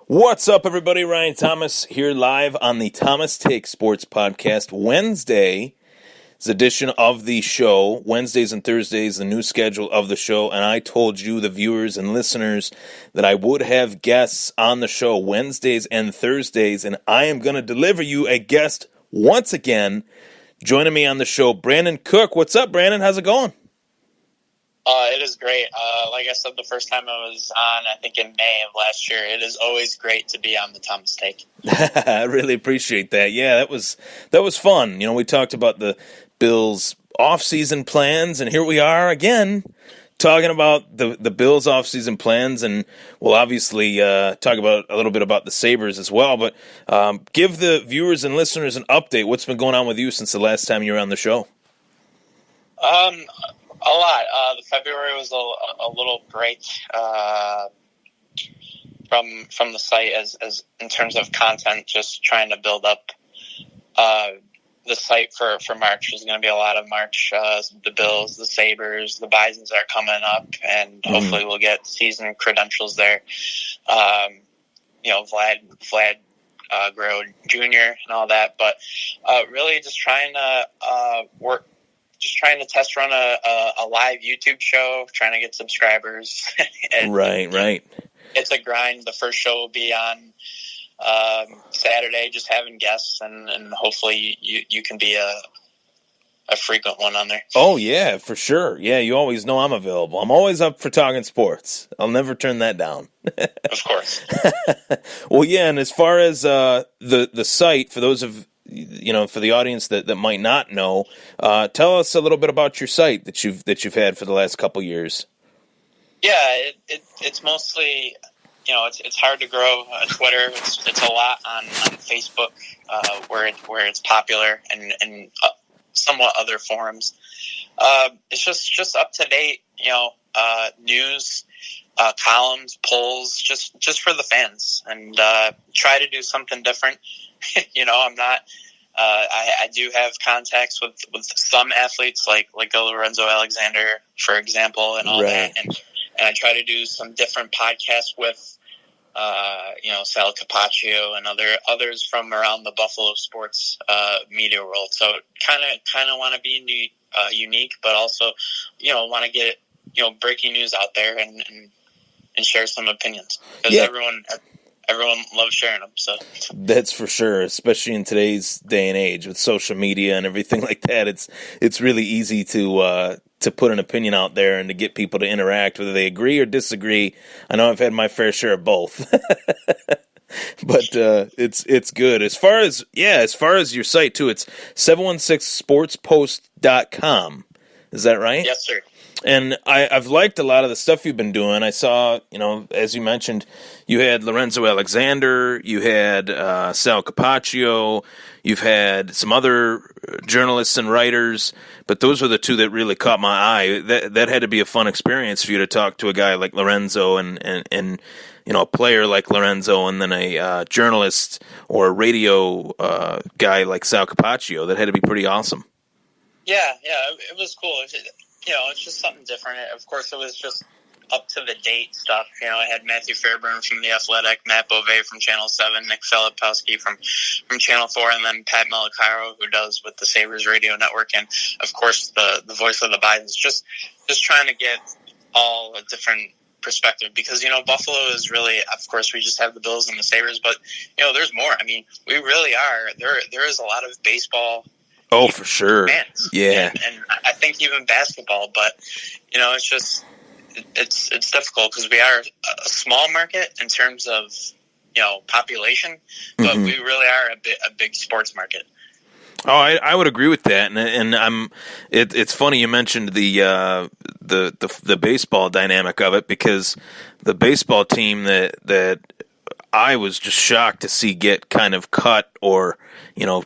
What's up, everybody? Ryan Thomas here live on the Thomas Take Sports Podcast. Wednesday's edition of the show. Wednesdays and Thursdays, the new schedule of the show. And I told you, the viewers and listeners, that I would have guests on the show Wednesdays and Thursdays. And I am going to deliver you a guest once again. Joining me on the show, Brandon Koch. What's up, Brandon? How's it going? It is great. Like I said, the first time I was on, I think in May of last year, it is always great to be on the Thomas Take. I really appreciate that. Yeah, that was fun. You know, we talked about the Bills' off-season plans, and here we are again talking about the Bills' off-season plans, and we'll obviously talk about a little bit about the Sabres as well. But give the viewers and listeners an update. What's been going on with you since the last time you were on the show? A lot. The February was a little break from the site as in terms of content, just trying to build up the site for March. There's going to be a lot of March. The Bills, the Sabres, the Bisons are coming up, and hopefully we'll get season credentials there. Vlad Grow Jr. and all that, but really just trying to work. Just trying to test run a live YouTube show, trying to get subscribers. Right. It's a grind. The first show will be on Saturday, just having guests, and hopefully you can be a frequent one on there. Oh, yeah, for sure. Yeah, you always know I'm available. I'm always up for talking sports. I'll never turn that down. Of course. Well, yeah, and as far as the site, for those of for the audience that might not know, tell us a little bit about your site that you've had for the last couple years. Yeah, it's mostly, it's hard to grow Twitter. It's a lot on Facebook, where it's popular, and somewhat other forums. It's just up to date, news, columns, polls, just for the fans, and try to do something different. I'm not. I do have contacts with some athletes, like a Lorenzo Alexander, for example, and all that, and I try to do some different podcasts with, Sal Capaccio and others from around the Buffalo sports media world. So kind of want to be unique, but also, want to get breaking news out there and share some opinions, because everyone loves sharing them. So that's for sure, especially in today's day and age with social media and everything like that. It's really easy to put an opinion out there and to get people to interact, whether they agree or disagree. I know I've had my fair share of both, but it's good. As far as your site too, it's 716sportspost.com. Is that right? Yes, sir. And I've liked a lot of the stuff you've been doing. I saw, as you mentioned, you had Lorenzo Alexander, you had Sal Capaccio, you've had some other journalists and writers, but those were the two that really caught my eye. That had to be a fun experience for you to talk to a guy like Lorenzo and a player like Lorenzo, and then a journalist or a radio guy like Sal Capaccio. That had to be pretty awesome. Yeah, it was cool. It's just something different. Of course, it was just up-to-the-date stuff. I had Matthew Fairburn from The Athletic, Matt Beauvais from Channel 7, Nick Filipowski from Channel 4, and then Pat Malacaro, who does with the Sabres Radio Network, and, of course, the voice of the Bisons. Just trying to get all a different perspective, because, Buffalo is really, of course, we just have the Bills and the Sabres, but, there's more. I mean, we really are. There is a lot of baseball. Oh, for sure. Fans. Yeah. And I think even basketball, but, it's just, it's difficult because we are a small market in terms of, population, but we really are a big sports market. Oh, I would agree with that, and it's funny you mentioned the baseball dynamic of it, because the baseball team that I was just shocked to see get kind of cut or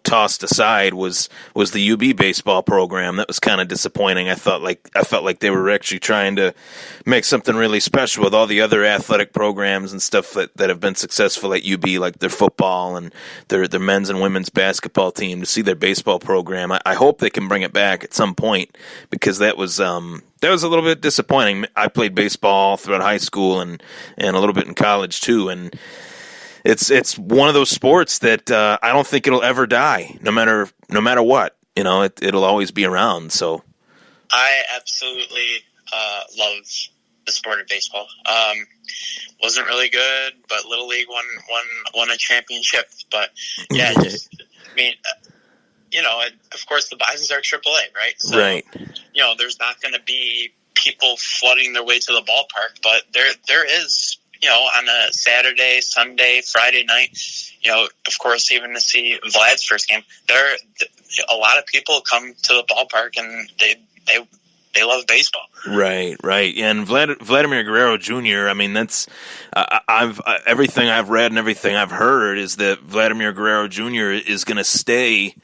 tossed aside was the UB baseball program. That was kind of disappointing. I felt like they were actually trying to make something really special with all the other athletic programs and stuff that have been successful at UB, like their football and their men's and women's basketball team. To see their baseball program, I hope they can bring it back at some point, because that was a little bit disappointing. I played baseball throughout high school and a little bit in college too, and it's one of those sports that I don't think it'll ever die, no matter what. It'll always be around. So I absolutely love the sport of baseball. Wasn't really good, but Little League won a championship. But yeah, of course the Bisons are AAA, right? So, right. There's not going to be people flooding their way to the ballpark, but there is, on a Saturday, Sunday, Friday night, of course, even to see Vlad's first game, a lot of people come to the ballpark and they love baseball. Right. And Vladimir Guerrero Jr., I mean, that's everything I've read and everything I've heard is that Vladimir Guerrero Jr. is going to stay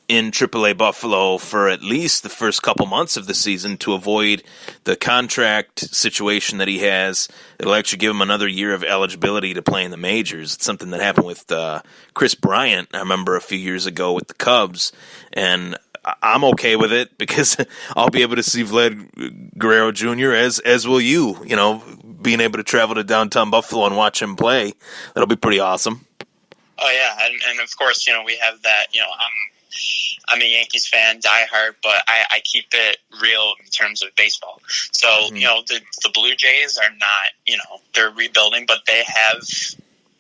in AAA Buffalo for at least the first couple months of the season to avoid the contract situation that he has. It'll actually give him another year of eligibility to play in the majors. It's something that happened with Chris Bryant, I remember a few years ago with the Cubs, and I'm okay with it because I'll be able to see Vlad Guerrero Jr. as will you, being able to travel to downtown Buffalo and watch him play. That'll be pretty awesome. Oh, yeah, and of course, we have that, I'm a Yankees fan, diehard, but I keep it real in terms of baseball. So, the Blue Jays are not, they're rebuilding, but they have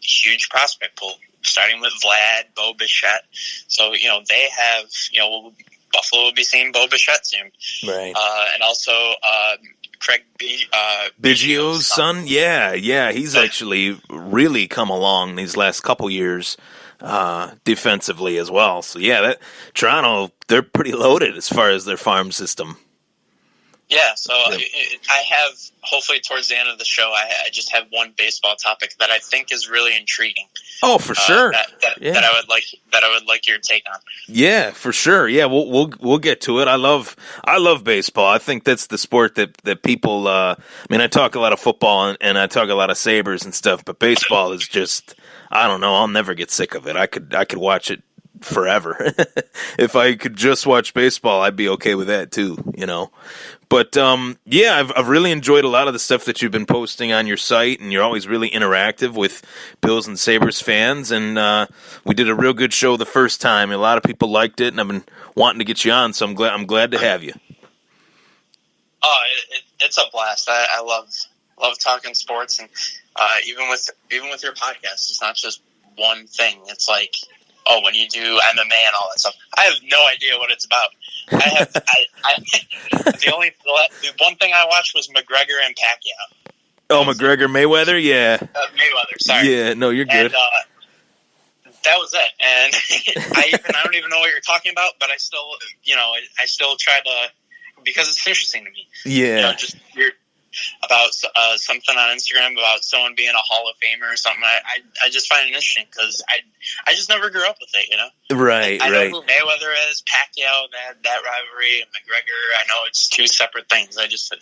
huge prospect pool, starting with Vlad, Bo Bichette. So, they have, Buffalo will be seeing Bo Bichette soon. Right. And also Craig Biggio's son. Yeah. He's actually really come along these last couple years. Defensively as well. So yeah, Toronto, they're pretty loaded as far as their farm system. Yeah, so I have, hopefully towards the end of the show, I just have one baseball topic that I think is really intriguing. Oh, for sure. That I would like your take on. Yeah, for sure. Yeah, we'll get to it. I love baseball. I think that's the sport that people. I talk a lot of football and I talk a lot of Sabres and stuff, but baseball is just. I don't know. I'll never get sick of it. I could watch it forever. If I could just watch baseball, I'd be okay with that too. But I've really enjoyed a lot of the stuff that you've been posting on your site, and you're always really interactive with Bills and Sabres fans. And we did a real good show the first time. A lot of people liked it, and I've been wanting to get you on. So I'm glad to have you. Oh, it's a blast. I love talking sports, and even with your podcast, it's not just one thing. It's like, when you do MMA and all that stuff, I have no idea what it's about. The one thing I watched was McGregor and Pacquiao. Oh, McGregor Mayweather, yeah. Mayweather, sorry. Yeah, no, you're good. And, that was it. And I don't even know what you're talking about, but I still try to, because it's interesting to me. Yeah. Just weird. About something on Instagram about someone being a Hall of Famer or something. I just find it interesting because I just never grew up with it, Right, I know who Mayweather is, Pacquiao, that rivalry, and McGregor. I know it's two separate things. To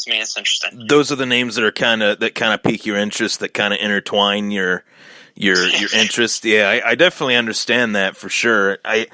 me, it's interesting. Those are the names that kind of pique your interest, that kind of intertwine your interest. Yeah, I definitely understand that for sure. I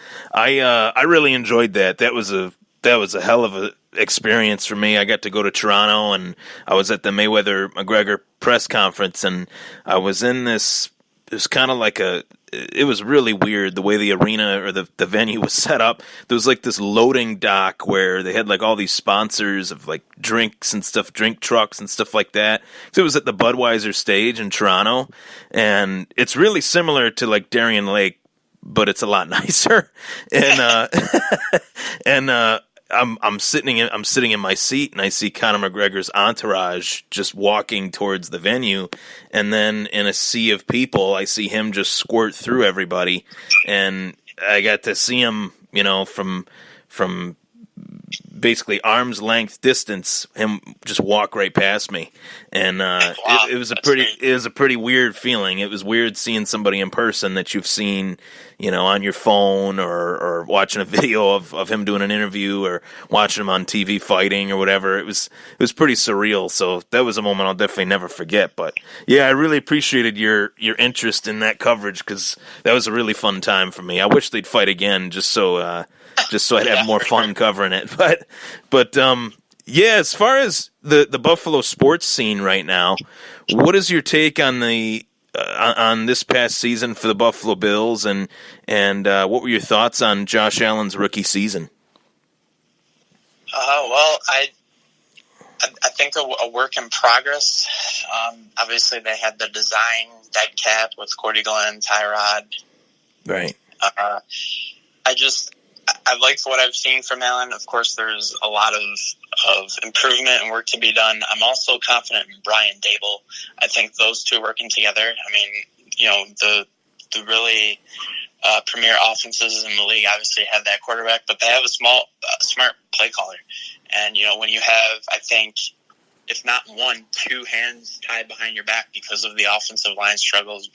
really enjoyed that. That was a hell of a experience for me. I got to go to Toronto, and I was at the Mayweather-McGregor press conference, and I was in this. It was kind of like it was really weird the way the arena or the venue was set up. There was like this loading dock where they had like all these sponsors of like drinks and stuff, drink trucks and stuff like that. So it was at the Budweiser stage in Toronto, and it's really similar to like Darien Lake, but it's a lot nicer. And I'm sitting in my seat, and I see Conor McGregor's entourage just walking towards the venue, and then in a sea of people, I see him just squirt through everybody, and I got to see him, from basically arm's length distance, him just walk right past me, and wow, it was a pretty weird feeling. It was weird seeing somebody in person that you've seen, on your phone or watching a video of him doing an interview or watching him on TV fighting or whatever. It was pretty surreal. So that was a moment I'll definitely never forget. But yeah, I really appreciated your interest in that coverage because that was a really fun time for me. I wish they'd fight again just so I'd have more fun covering it. But yeah, as far as the Buffalo sports scene right now, what is your take on the on this past season for the Buffalo Bills, and what were your thoughts on Josh Allen's rookie season? Well, I think a work in progress. Obviously, they had the design dead cap with Cordy Glenn, Tyrod. Right. I like what I've seen from Allen. Of course, there's a lot of improvement and work to be done. I'm also confident in Brian Dable. I think those two working together. I mean, the really premier offenses in the league obviously have that quarterback, but they have a smart play caller. And, when you have, I think, if not one, two hands tied behind your back because of the offensive line struggles,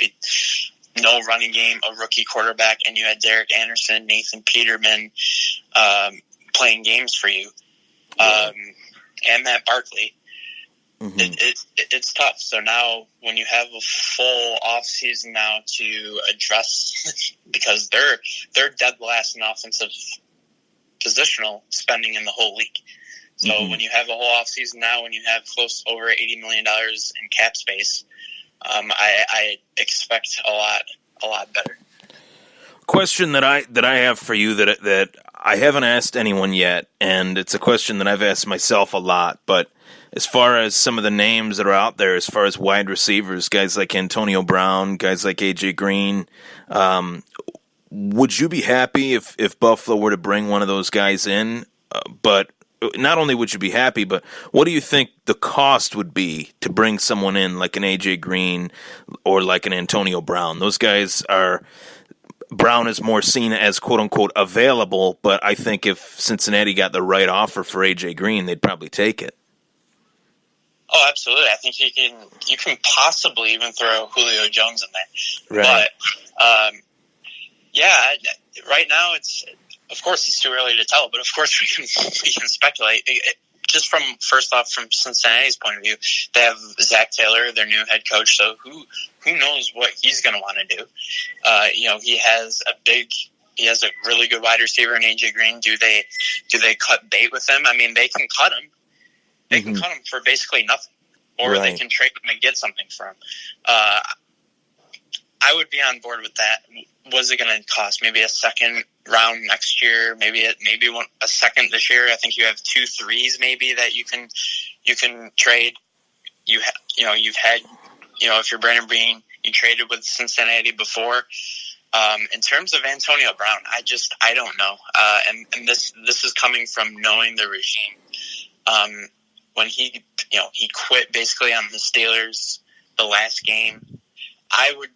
no running game, a rookie quarterback, and you had Derek Anderson, Nathan Peterman playing games for you, and Matt Barkley. Mm-hmm. It's tough. So now when you have a full offseason now to address, because they're dead last in offensive positional spending in the whole league. So when you have a whole offseason now, when you have close over $80 million in cap space, I expect a lot better. Question that I have for you that I haven't asked anyone yet, and it's a question that I've asked myself a lot. But as far as some of the names that are out there, as far as wide receivers, guys like Antonio Brown, guys like AJ Green, would you be happy if Buffalo were to bring one of those guys in? But not only would you be happy, but what do you think the cost would be to bring someone in like an AJ Green or like an Antonio Brown? Those guys are. Brown is more seen as quote unquote available, but I think if Cincinnati got the right offer for AJ Green, they'd probably take it. Oh, absolutely. I think you can possibly even throw Julio Jones in there. Right. But right now of course it's too early to tell, but of course we can speculate. Just from Cincinnati's point of view, they have Zach Taylor, their new head coach. So who knows what he's going to want to do? He has a really good wide receiver in AJ Green. Do they cut bait with him? I mean, they can cut him. They can cut him for basically nothing, or they can trade him and get something for him. I would be on board with that. What's it going to cost? Maybe a second round next year. Maybe a second this year. I think you have 2 3s maybe that you can trade. You've had if you're Brandon Beane, you traded with Cincinnati before. In terms of Antonio Brown, I don't know. And this is coming from knowing the regime. When he quit basically on the Steelers the last game, I would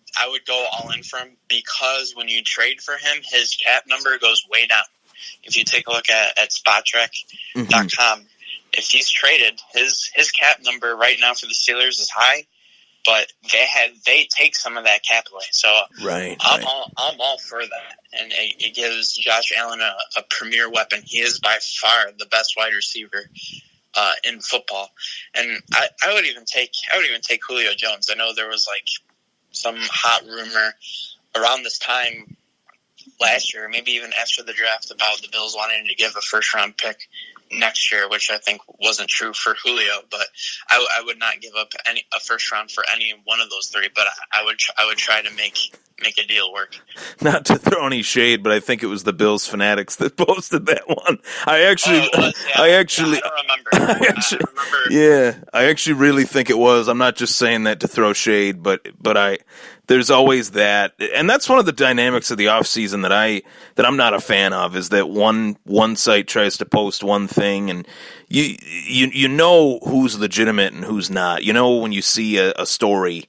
go all in for him, because when you trade for him, his cap number goes way down. If you take a look at SpotTrack.com, if he's traded, his cap number right now for the Steelers is high, but they take some of that cap away. So I'm all for that, and it gives Josh Allen a premier weapon. He is by far the best wide receiver in football, and I would even take Julio Jones. I know there was like some hot rumor around this time last year, maybe even after the draft, about the Bills wanting to give a first-round pick next year, which I think wasn't true for Julio. But I would not give up a first round for any one of those 3. But I would try to make a deal work. Not to throw any shade, but I think it was the Bills fanatics that posted that one. I actually really think it was. I'm not just saying that to throw shade, but there's always that, and that's one of the dynamics of the offseason that I'm not a fan of, is that one site tries to post one thing, and you know who's legitimate and who's not. You know when you see a story.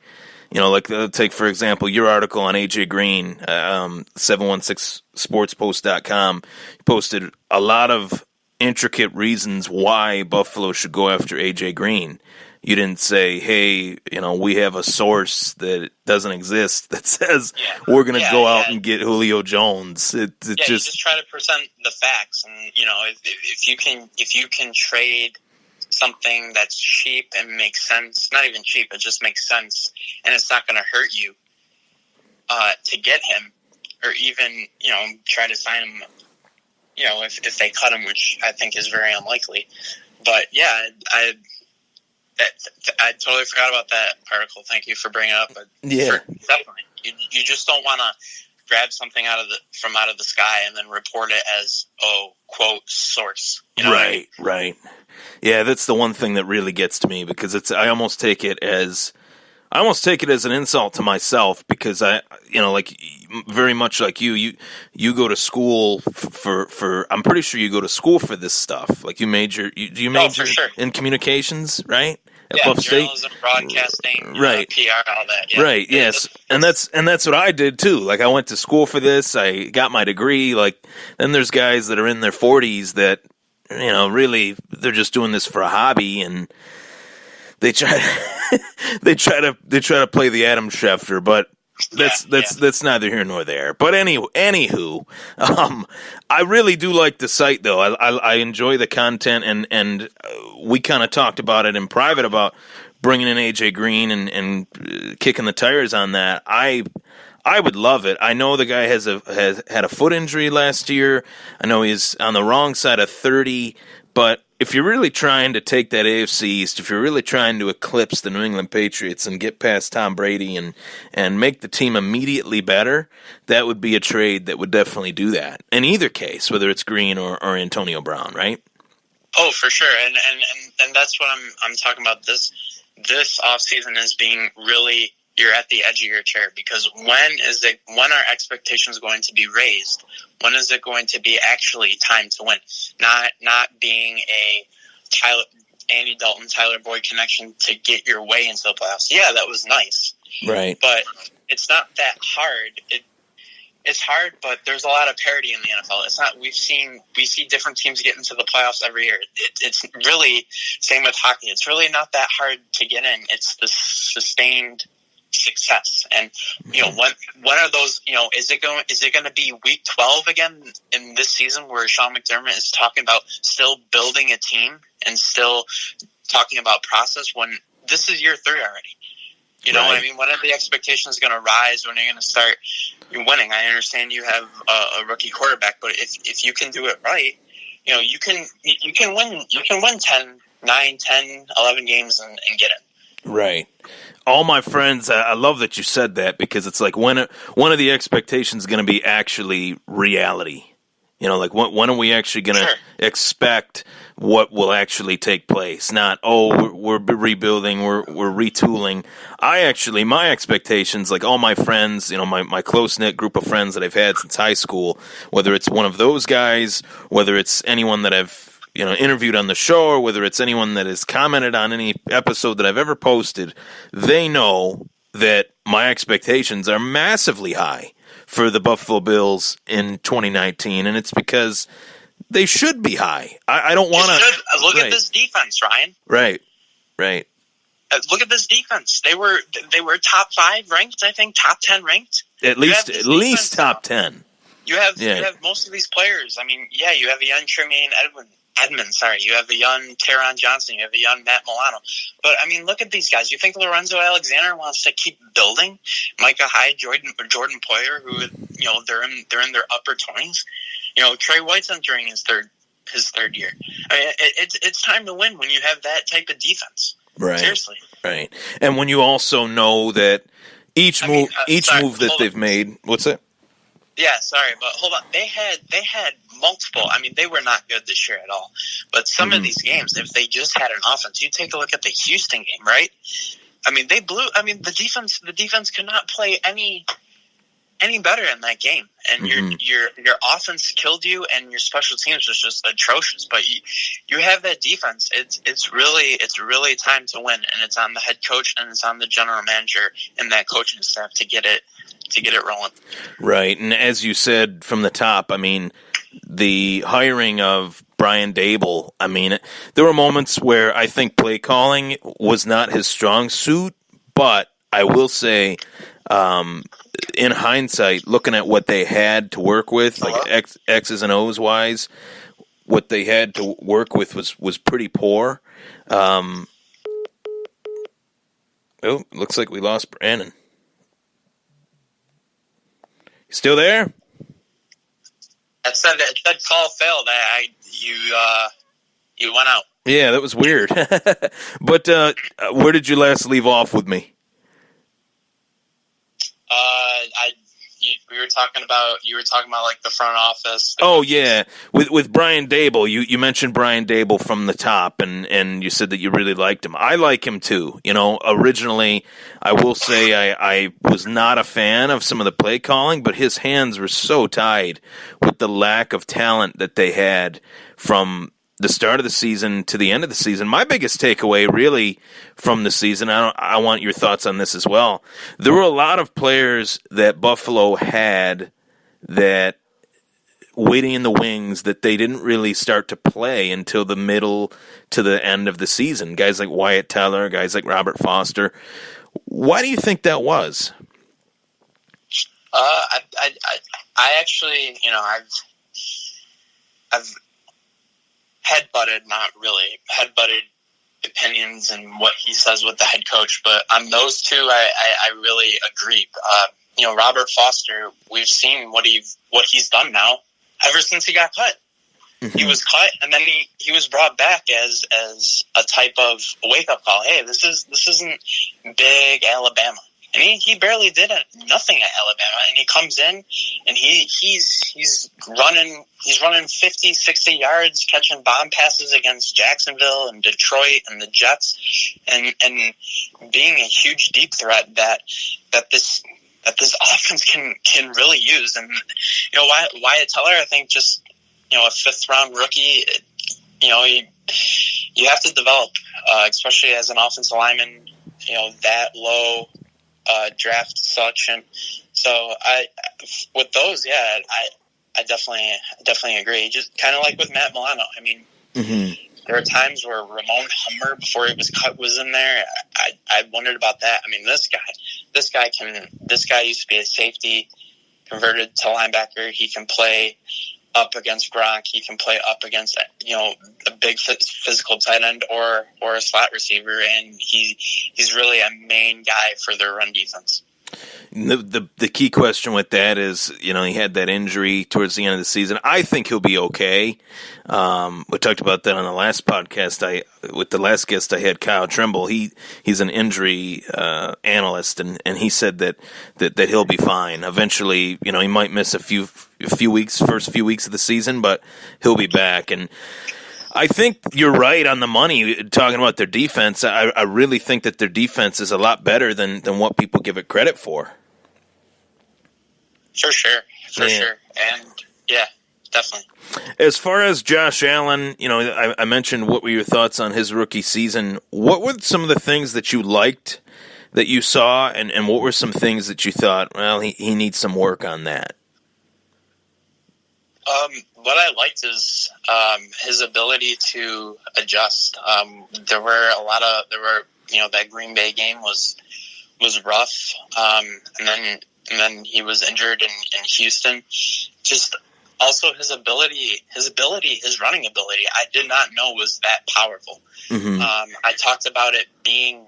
Like take, for example, your article on AJ Green, 716sportspost.com, posted a lot of intricate reasons why Buffalo should go after AJ Green. You didn't say, hey, we have a source that doesn't exist that says we're going to go out and get Julio Jones. You just try to present the facts, and if you can trade something that's cheap and makes sense, not even cheap, it just makes sense, and it's not going to hurt you to get him, or even try to sign him, if they cut him, which I think is very unlikely. But I totally forgot about that article. Thank you for bringing it up. But Yeah. definitely, you just don't want to grab something out of the sky and then report it as quote source. You know what I mean? Right. Yeah, that's the one thing that really gets to me because I almost take it as an insult to myself because like very much like you go to school for I'm pretty sure you go to school for this stuff. Like you major For sure. in communications, right? At Yeah, Buff State? journalism, broadcasting, Right. PR, all that. Yeah. Right, yes. And that's what I did too. Like I went to school for this. I got my degree. Like then there's guys that are in their 40s that really they're just doing this for a hobby and they try to play the Adam Schefter, but that's neither here nor there. But anywho, I really do like the site though. I enjoy the content, and we kind of talked about it in private about bringing in AJ Green and kicking the tires on that. I would love it. I know the guy has had a foot injury last year. I know he's on the wrong side of 30, but if you're really trying to take that AFC East, if you're really trying to eclipse the New England Patriots and get past Tom Brady and make the team immediately better, that would be a trade that would definitely do that. In either case, whether it's Green or Antonio Brown, right? Oh, for sure. And that's what I'm talking about. This offseason is being really, you're at the edge of your chair because when are expectations going to be raised? When is it going to be actually time to win? Not being a Andy Dalton, Tyler Boyd connection to get your way into the playoffs. Yeah, that was nice. Right. But it's not that hard. It's hard, but there's a lot of parity in the NFL. It's not. We see different teams get into the playoffs every year. It's really same with hockey. It's really not that hard to get in. It's the sustained success. And when are those? Is it going to be week 12 again in this season where Sean McDermott is talking about still building a team and still talking about process when this is year 3 already? You know what I mean? When are the expectations going to rise? When are you going to start winning? I understand you have a rookie quarterback, but if you can do it right, you can win. You can win 9, 10, 11 games and get it. Right. All my friends, I love that you said that because it's like when are the expectations going to be actually reality? Like when are we actually going to expect what will actually take place? Not, we're rebuilding, we're retooling. My expectations, like all my friends, my close-knit group of friends that I've had since high school, whether it's one of those guys, whether it's anyone that I've interviewed on the show, or whether it's anyone that has commented on any episode that I've ever posted, they know that my expectations are massively high for the Buffalo Bills in 2019, and it's because they should be high. I don't want to look at this defense, Ryan. Right. Look at this defense. They were top 5 ranked. I think top 10 ranked. At least top 10. You have most of these players. I mean, you have a young Tremaine Edmonds. Sorry, you have a young Taron Johnson. You have a young Matt Milano. But I mean, look at these guys. You think Lorenzo Alexander wants to keep building? Micah Hyde, Jordan Poyer, who they're in their upper 20s. Trey White's entering his third year. I mean, it's time to win when you have that type of defense. Right. Seriously. Right. And when you also know that each move that they've made. What's that? Yeah, sorry, but hold on. They had multiple. I mean, they were not good this year at all. But some of these games, if they just had an offense, you take a look at the Houston game, right? I mean, they blew. I mean, the defense could not play any better in that game, and your offense killed you, and your special teams was just atrocious. But you have that defense. It's really time to win, and it's on the head coach and it's on the general manager and that coaching staff to get it rolling. Right, and as you said from the top, I mean, the hiring of Brian Dable, I mean, there were moments where I think play calling was not his strong suit, but I will say, in hindsight, looking at what they had to work with, like X's and O's wise, what they had to work with was pretty poor. Looks like we lost Brandon. Still there? It said call failed. You went out. Yeah, that was weird. But where did you last leave off with me? We were talking about like the front office. Oh yeah, with Brian Dable, you mentioned Brian Dable from the top, and you said that you really liked him. I like him too. You know, originally, I will say I was not a fan of some of the play calling, but his hands were so tied with the lack of talent that they had from the start of the season to the end of the season. My biggest takeaway, really, from the season, I want your thoughts on this as well. There were a lot of players that Buffalo had that waiting in the wings that they didn't really start to play until the middle to the end of the season. Guys like Wyatt Teller, guys like Robert Foster. Why do you think that was? I actually, I've headbutted, not really, headbutted opinions and what he says with the head coach, but on those two, I really agree. Robert Foster, we've seen what he's done now ever since he got cut. Mm-hmm. He was cut, and then he was brought back as a type of wake up call. Hey, this isn't big Alabama. And he barely did nothing at Alabama, and he comes in and he's running 50, 60 yards, catching bomb passes against Jacksonville and Detroit and the Jets, and being a huge deep threat that this offense can really use. And Wyatt Teller, I think, just a fifth round rookie. You have to develop, especially as an offensive lineman. That low. Draft selection. So with those, yeah, I definitely agree. Just kind of like with Matt Milano. I mean, mm-hmm. There are times where Ramon Hummer, before he was cut, was in there. I wondered about that. I mean, this guy used to be a safety, converted to linebacker. He can play up against Gronk. He can play up against a big physical tight end or a slot receiver, and he's really a main guy for their run defense. The key question with that is, he had that injury towards the end of the season. I think he'll be okay. We talked about that on the last podcast. With the last guest I had, Kyle Trimble. He's an injury analyst, and he said that he'll be fine. Eventually, he might miss a few weeks, first few weeks of the season, but he'll be back. And I think you're right on the money talking about their defense. I really think that their defense is a lot better than what people give it credit for. For sure. And, yeah, definitely. As far as Josh Allen, I mentioned what were your thoughts on his rookie season. What were some of the things that you liked that you saw, and what were some things that you thought, well, he needs some work on that? What I liked is his ability to adjust. There were that Green Bay game was rough, and then he was injured in Houston. Just also his running ability, I did not know was that powerful. Mm-hmm. I talked about it being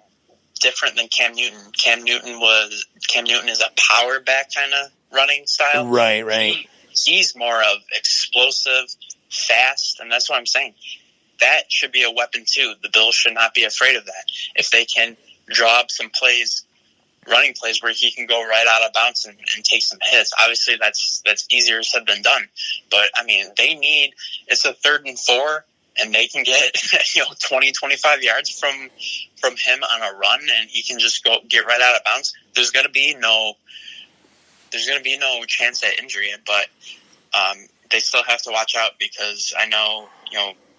different than Cam Newton. Cam Newton is a power back kind of running style. Right. He's more of explosive, fast, and that's what I'm saying. That should be a weapon too. The Bills should not be afraid of that. If they can draw up some running plays where he can go right out of bounds and take some hits. Obviously, that's easier said than done. But I mean, it's a 3rd and 4, and they can get 20, 25 yards from him on a run, and he can just get right out of bounds. There's going to be no chance at injury, but they still have to watch out because I know,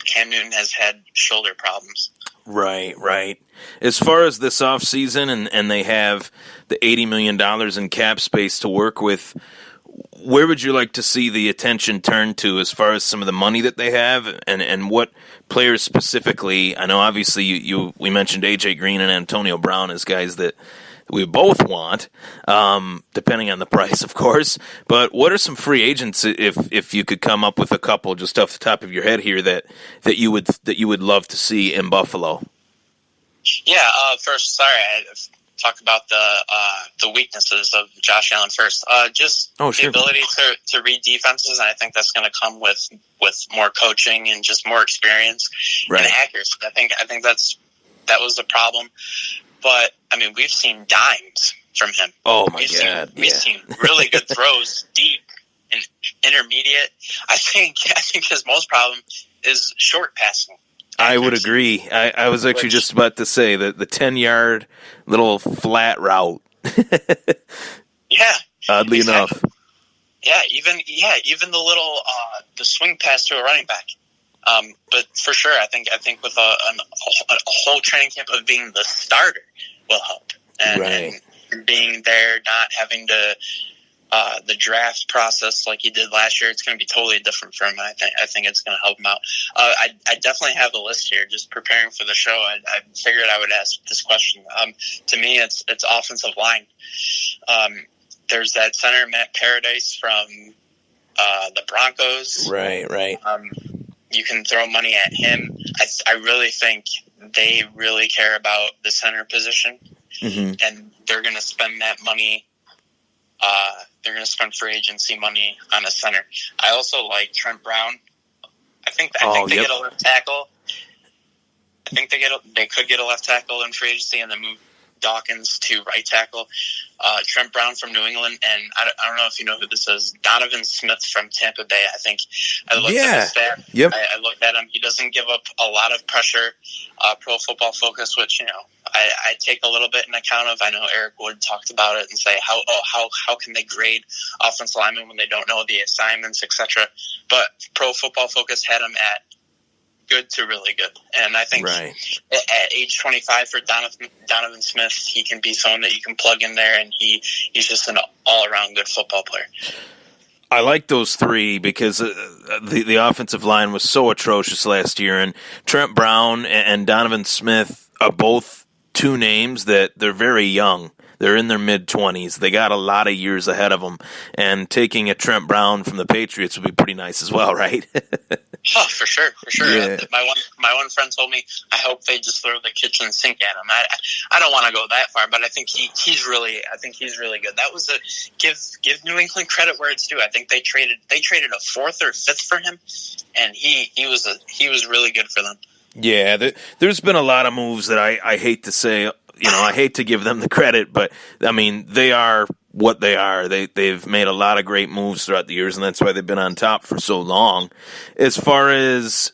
Cam Newton has had shoulder problems. Right. As far as this offseason and they have the $80 million in cap space to work with, where would you like to see the attention turned to as far as some of the money that they have and what players specifically? I know obviously we mentioned A.J. Green and Antonio Brown as guys that we both want, depending on the price, of course. But what are some free agents, if you could come up with a couple just off the top of your head here that you would love to see in Buffalo? Yeah. First, sorry, I talk about the weaknesses of Josh Allen first. Just sure. The ability to read defenses, and I think that's going to come with more coaching and just more experience right. and accuracy. I think that was the problem. But I mean, we've seen dimes from him. Oh my God! We've seen really good throws deep and intermediate. I think his most problem is short passing. I would agree. I was actually just about to say that the 10-yard little flat route. Yeah. Oddly enough. Yeah, even the little the swing pass to a running back. But for sure, I think with a whole training camp of being the starter will help, and being there, not having to the draft process like he did last year. It's going to be totally different for him. I think it's going to help him out. I definitely have a list here. Just preparing for the show, I figured I would ask this question. To me, it's offensive line. There's that center, Matt Paradise from the Broncos. Right. You can throw money at him. I really think they really care about the center position, and they're going to spend that money. They're going to spend free agency money on a center. I also like Trent Brown. I think they get a left tackle. I think they could get a left tackle in free agency and then move Dawkins to right tackle. Trent Brown from New England, and I don't know if you know who this is. Donovan Smith from Tampa Bay. I think I looked at his stat. Yep. I looked at him. He doesn't give up a lot of pressure. Pro Football Focus, which I take a little bit in account of. I know Eric Wood talked about it and say how can they grade offensive linemen when they don't know the assignments, etc. But Pro Football Focus had him at good to really good, and I think at age 25 for Donovan Smith, he can be someone that you can plug in there, and he's just an all-around good football player. I like those three because the offensive line was so atrocious last year, and Trent Brown and Donovan Smith are both two names that they're very young. They're in their mid-20s. They got a lot of years ahead of them, and taking a Trent Brown from the Patriots would be pretty nice as well, right? Oh, for sure. Yeah. My one friend told me, I hope they just throw the kitchen sink at him. I don't want to go that far, but I think he's really good. That was give New England credit where it's due. I think they traded a fourth or fifth for him, and he was really good for them. Yeah, there's been a lot of moves that I hate to say. I hate to give them the credit, but I mean they are what they are. They've made a lot of great moves throughout the years, and that's why they've been on top for so long. As far as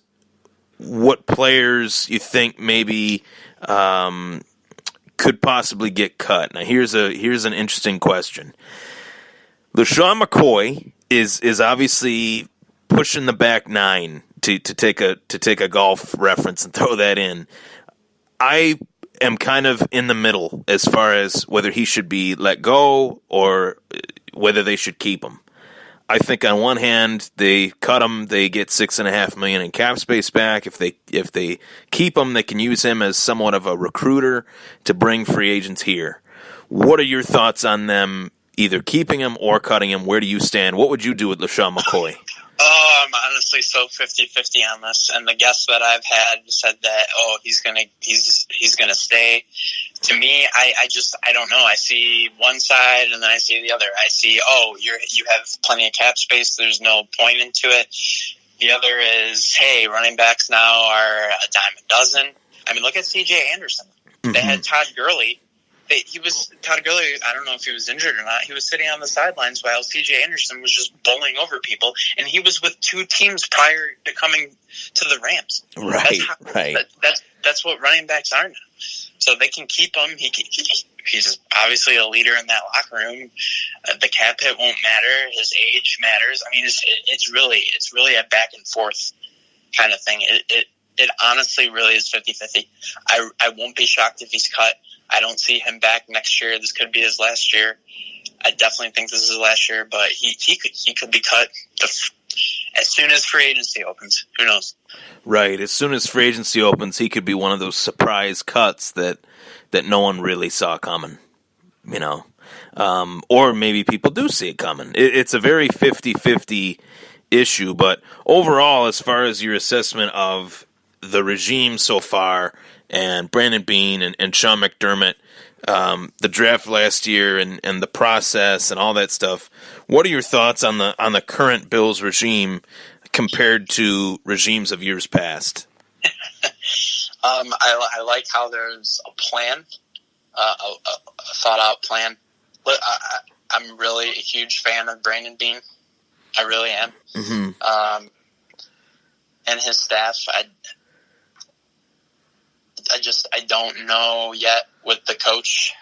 what players you think maybe could possibly get cut, now here's an interesting question. LeSean McCoy is obviously pushing the back nine to take a golf reference and throw that in. I am kind of in the middle as far as whether he should be let go or whether they should keep him. I think on one hand they cut him, they get $6.5 million in cap space back. If they keep him, they can use him as somewhat of a recruiter to bring free agents here. What are your thoughts on them either keeping him or cutting him? Where do you stand? What would you do with LeSean McCoy? Oh, I'm honestly so 50-50 on this. And the guests that I've had said that, he's gonna stay. To me, I don't know. I see one side and then I see the other. I see, you have plenty of cap space. There's no point into it. The other is, hey, running backs now are a dime a dozen. I mean, look at C.J. Anderson. They had Todd Gurley. Todd Gurley, I don't know if he was injured or not. He was sitting on the sidelines while C.J. Anderson was just bowling over people, and he was with two teams prior to coming to the Rams. Right. That's what running backs are now. So they can keep him. He's obviously a leader in that locker room. The cap hit won't matter. His age matters. I mean, it's really a back and forth kind of thing. It honestly really is 50-50. I won't be shocked if he's cut. I don't see him back next year. This could be his last year. I definitely think this is his last year, but he could be cut as soon as free agency opens. Who knows? Right. As soon as free agency opens, he could be one of those surprise cuts that no one really saw coming, or maybe people do see it coming. It's a very 50-50 issue, but overall, as far as your assessment of the regime so far and Brandon Beane and Sean McDermott, the draft last year and the process and all that stuff. What are your thoughts on the current Bills regime compared to regimes of years past? I like how there's a plan, a thought out plan. But I'm really a huge fan of Brandon Bean. I really am. Mm-hmm. And his staff. I don't know yet with the coach.